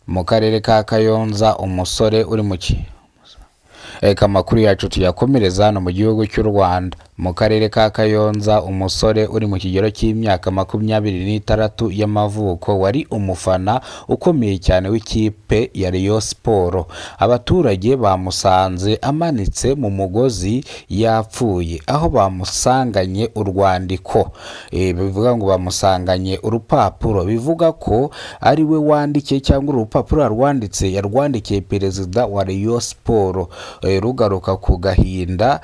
mu karere ka Kayonza umusore uri mu Reka amakuru yacu tuyakomereza hano mu gihugu cy'u Rwanda. Mu karere ka Kayonza umusore uri mu kigero cy'imyaka 26 y'amavuko wari umufana ukomeye cyane w'ikipe ya Rayon Sport. Abaturage bamusanze amanitse mu mugozi yapfuye, aho bamusanganye urwandiko bivuga ngo bamusanganye urupapuro bivuga ko ari we wandikiye cyangwa urupapuro yarwanditse yarwandikiye perezida wa Rayon Sport rugaruka ku gahinda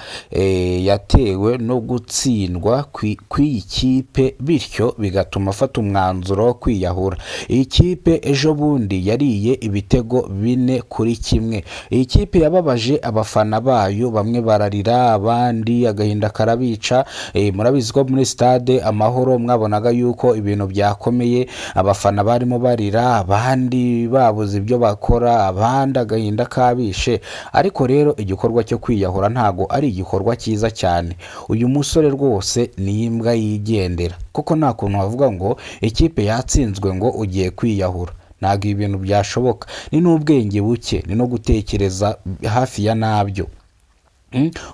yatewe no gutsindwa kw'iyi kipe, bityo bigatuma afata umwanzuro wo kwiyahura. Iyi kipe ejo bundi yariye ibitego 4-1. Iyi kipe yababaje abafana bayo, bamwe bararira abandi agahinda karabica. Murabizi ko muri stade Amahoro mwabonaga yuko ibintu byakomeye, abafana barimo barira, abandi babuze ibyo bakora, abandi agahinda kabishe. Ariko rero igikorwa cyo kwiyahura ntago ari igikorwa cyiza cyane. Uyu musore rwose ni imbwa yigendera, kuko nta kuntu bavuga ngo ikipe yatsinzwe ngo ugiye kwiyahura. Ntago ibintu byashoboka. Ni n'ubwenge buke, ni no gutekereza hafi ya nabyo.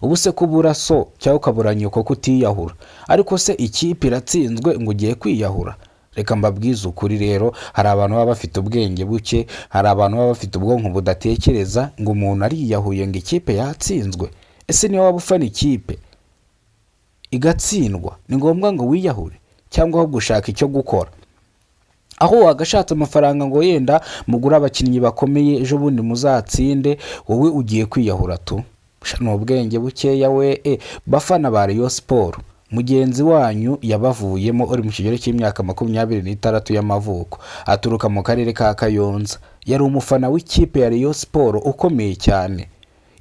Ubu se kubura so cyangwa ukabura nyoko kutiyahura, ariko se ikipe iratsinzwe ngo ugiye kwiyahura? Reka mbabwize ukuri rero, hari abantu baba bafite ubwenge buke, hari abantu baba bafite ubwonko budatekereza ngo umuntu ariyahuye ngo ikipe yatsinzwe. Ese niyo waba ufana ikipe igatsindwa ni ngombwa ngo wiyahure, cyangwa aho gushaka icyo gukora? Aho wagashatse amafaranga ngo yenda mugura abakinnyi bakomeye ejo bundi muzatsinde, wowe ugiye kwiyahura tu? Ni ubwenge bukeya we. Bafana ba Rayon Sport, mugenzi wanyu yabavuyemo uri mu kigero cy'imyaka 26 y'amavuko, aturuka mu karere ka Kayonza, yari umufana w'ikipe ya Rayon Sport ukomeye cyane.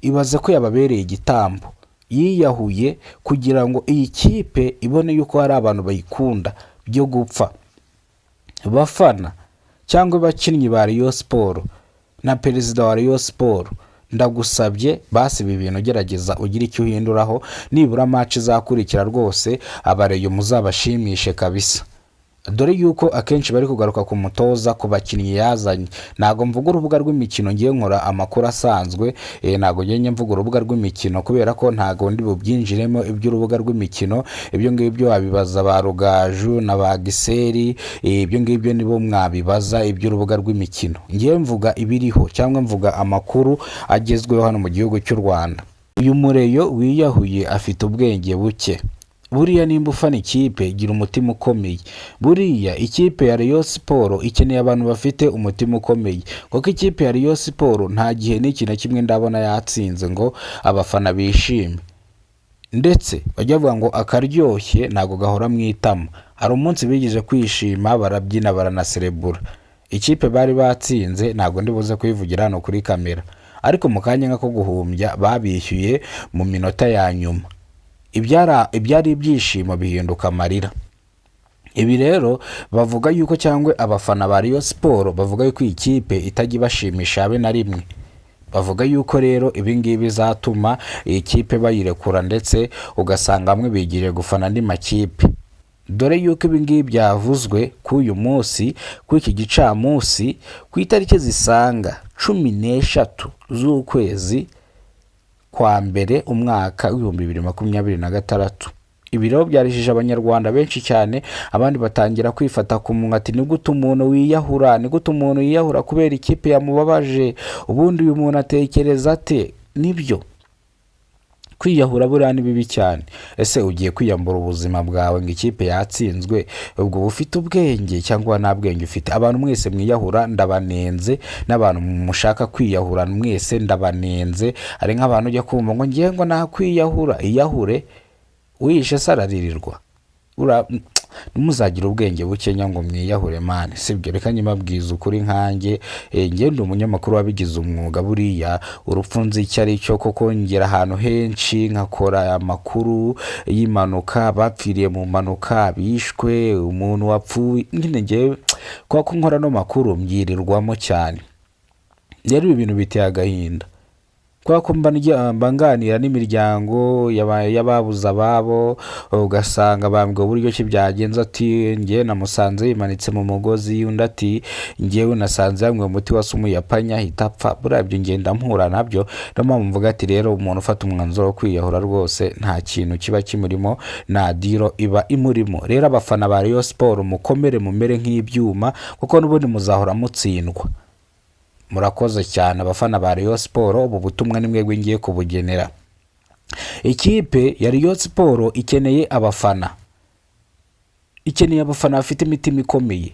Ibaze ko yababereye igitambo, yiyahuye kugira ngo iyi kipe ibone yuko hari abantu bayikunda byo gupfa. Bafana cyangwa abakinnyi ba Rayon Sport na perezida wa Rayon Sport, ndagusabye basi ibi bintu gerageza ugira icyo uhinduraho, nibura match izakurikira rwose abareyo muzabashimishe kabisa. Dore yuko akenshi bari kugaruka ku mutoza, ku bakinnyi yazanye. Nago mvuga urubuga rw'imikino, ngiye nkora amakuru asanzwe, nago ngiye mvuga urubuga rw'imikino kubera ko ntago ndi bubyinjiremo iby'urubuga rw'imikino. Ibyo ngibyo wabibaza ba Rugaju na ba Giseri, ibyo ngibyo nibo mwabibaza iby'urubuga rw'imikino. Ngiye mvuga ibiriho cyangwa mvuga amakuru agezweho hano mu gihugu cy'u Rwanda. Uyu mureyo wiyahuye afite ubwenge buke. Buriya nimba ufana ikipe gira umutima ukomeye. Buriya ikipe ya Rayon Sport ikeneye abantu bafite umutima ukomeye, kuko ikipe ya Rayon Sport nta gihe n'iki na kimwe ndabona yatsinze ngo abafana bishime. Ndetse bajya bavuga ngo akaryoshye ntago gahora mu itama. Hari umunsi bigije kwishima, barabyina baranaserebura. Ikipe bari batsinze ntago ndibuze kuyivugira hano kuri kamera, ariko mu kanya nk'ako guhumbya babishyuye mu minota ya nyuma. Ibyari ibyishimo bihinduka amarira. Ibi rero bavuga yuko cyangwa abafana ba Rayon Sport bavuga yuko ikipe itajya ibashimisha habe na rimwe. Bavuga yuko rero ibingibi bizatuma ikipe bayirekura, ndetse ugasanga bamwe bigiriye gufana andi makipe. Dore yuko ibingibi byavuzwe ku uyu munsi, ku iki gicamunsi, ku itariki zisanga 13 z'ukwezi kwa mbere umwaka w'2026. Ibi rero byarishije abanyarwanda benshi cyane, abandi batangira kwifata ku munwa ati nigute umuntu wiyahura, nigute umuntu yiyahura kubera ikipe yamubabaje, ubundi uyu muntu atekereza ate? Nibyo, kwiyahura buriya ni bibi cyane. Ese ugiye kwiyambura ubuzima bwawe ngo ikipe yatsinzwe? Ubwo ufite ubwenge cyangwa nta bwenge ufite? Abantu mwese mwiyahura ndabanenze, n'abantu mushaka kwiyahura mwese ndabanenze. Ari nk'abantu ujya kumva ngo ngiye ngo nakwiyahura. Iyahure wishe sararirirwa. Numuzagira ubwenge bukenya ngo mwiyahure mane, sibyo? Reka nyimabwiza ukuri nkanjye, ngende umunyamakuru wabigize umwuga. Buriya urupfu nzi icyo ari cyo, koko ngera ahantu henshi nkakora amakuru y'impanuka, bapfiriye mu mpanuka, bishwe, umuntu wapfuye. Nyine ngewe kwa nkora no makuru mbyirirwamo cyane. Rero ibi bintu biteye agahinda. kubera ko mba nganira n'imiryango y'ababuze ababo, ugasanga bambwiye uburyo ki byagenze, ati njye namusanze yimanitse mu mugozi, undi ati njyewe nasanze yanywe umuti wasumuye apanya ahita apfa. buriya ibyo ngenda mpura nabyo, niyo mpamvu mvuga ati rero umuntu ufata umwanzuro wo kwiyahura rwose nta kintu kiba kimurimo, nta diro iba imurimo. rero abafana ba Rayon Sport mukomere mumere nk'ibyuma, kuko n'ubundi muzahora mutsindwa. murakoze cyane abafana ba Rayon Sport, ubu butumwa ni mwebwe ngiye kubugenera. Ikipe ya Rayon Sport ikeneye abafana, bafite imitima ikomeye,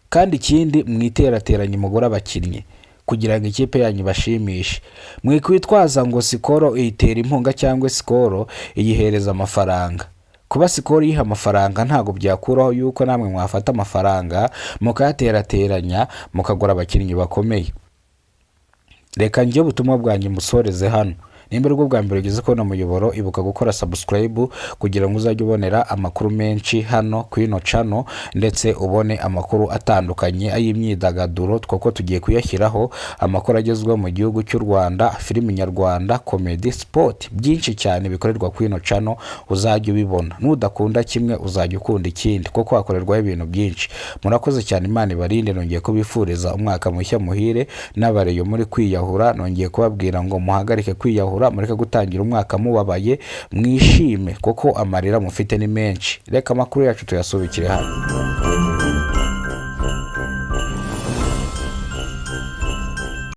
kandi ikindi mwiterateranye mugura abakinnyi kugira ngo ikipe yanyu bashimishe. Mwikwitwaza ngo Skol itera impunga cyangwa Skol iyihereza amafaranga. kuba Skol yiha amafaranga ntago byakuraho yuko namwe mwafata amafaranga mukayaterateranya mukagura abakinnyi bakomeye. Reka njye ubutumwa bwanjye musoreze hano. nimba rwo bwa mbere ugeze kubona umuyoboro, ibuka gukora subscribe kugira ngo uzajye ubonera amakuru menshi hano ku ino channel, ndetse ubone amakuru atandukanye ay'imyidagaduro twako tugiye kuyashyiraho, amakuru agezweho mu gihugu cy'u Rwanda, filimi nyarwanda, comedy, sport, byinshi cyane bikorerwa ku ino channel uzajye ubibona. Nudakunda kimwe uzajya ukunda ikindi, kuko hakorerwaho ibintu byinshi. Murakoze cyane, Imana ibarinde. Nongeye kubifuriza umwaka mushya muhire. N'abareyo muri kwiyahura nongeye kubabwira ngo muhagarike kwiyahura, mureke gutangira umwaka mubabaye, mwishime kuko amarira mufite ni menshi. Reka amakuru yacu tuyasubikire hano.